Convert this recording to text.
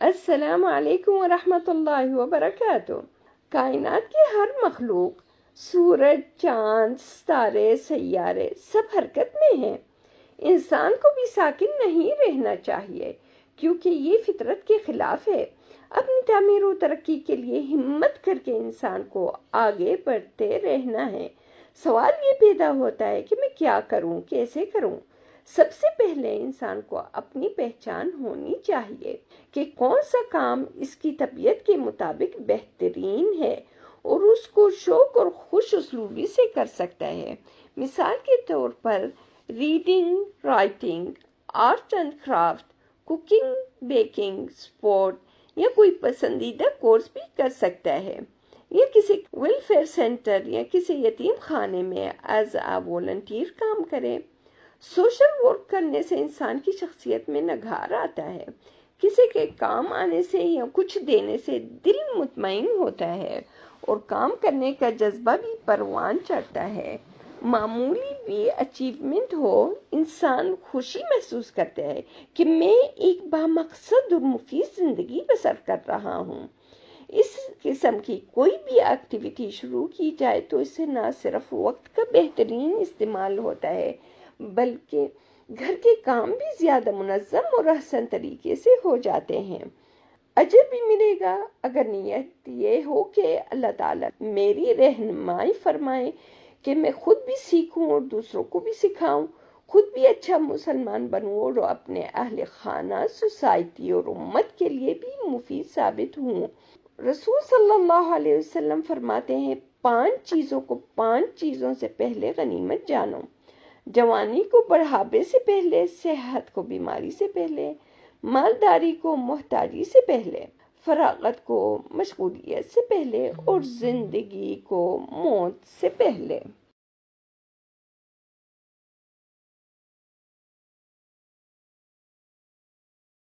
السلام علیکم ورحمۃ اللہ وبرکاتہ۔ کائنات کی ہر مخلوق، سورج، چاند، ستارے، سیارے، سب حرکت میں ہیں۔ انسان کو بھی ساکن نہیں رہنا چاہیے، کیونکہ یہ فطرت کے خلاف ہے۔ اپنی تعمیر و ترقی کے لیے ہمت کر کے انسان کو آگے بڑھتے رہنا ہے۔ سوال یہ پیدا ہوتا ہے کہ میں کیا کروں، کیسے کروں؟ سب سے پہلے انسان کو اپنی پہچان ہونی چاہیے کہ کون سا کام اس کی طبیعت کے مطابق بہترین ہے اور اس کو شوق اور خوش اسلوبی سے کر سکتا ہے۔ مثال کے طور پر reading, writing, art and craft, cooking, baking, sport یا کوئی پسندیدہ کورس بھی کر سکتا ہے، یا کسی ویلفیئر سینٹر یا کسی یتیم خانے میں ایز اے والنٹیئر کام کرے۔ سوشل ورک کرنے سے انسان کی شخصیت میں نکھار آتا ہے۔ کسی کے کام آنے سے یا کچھ دینے سے دل مطمئن ہوتا ہے اور کام کرنے کا جذبہ بھی پروان چڑھتا ہے۔ معمولی بھی اچیومنٹ ہو، انسان خوشی محسوس کرتا ہے کہ میں ایک بامقصد اور مفید زندگی بسر کر رہا ہوں۔ اس قسم کی کوئی بھی ایکٹیویٹی شروع کی جائے تو اس سے نہ صرف وقت کا بہترین استعمال ہوتا ہے، بلکہ گھر کے کام بھی زیادہ منظم اور احسن طریقے سے ہو جاتے ہیں۔ اجر بھی ملے گا اگر نیت یہ ہو کہ اللہ تعالیٰ میری رہنمائی فرمائے کہ میں خود بھی سیکھوں اور دوسروں کو بھی سکھاؤں، خود بھی اچھا مسلمان بنوں اور اپنے اہل خانہ، سوسائٹی اور امت کے لیے بھی مفید ثابت ہوں۔ رسول صلی اللہ علیہ وسلم فرماتے ہیں، 5 چیزوں کو 5 چیزوں سے پہلے غنیمت جانو: جوانی کو بڑھاپے سے پہلے، صحت کو بیماری سے پہلے، مالداری کو محتاجی سے پہلے، فراغت کو مشغولیت سے پہلے اور زندگی کو موت سے پہلے۔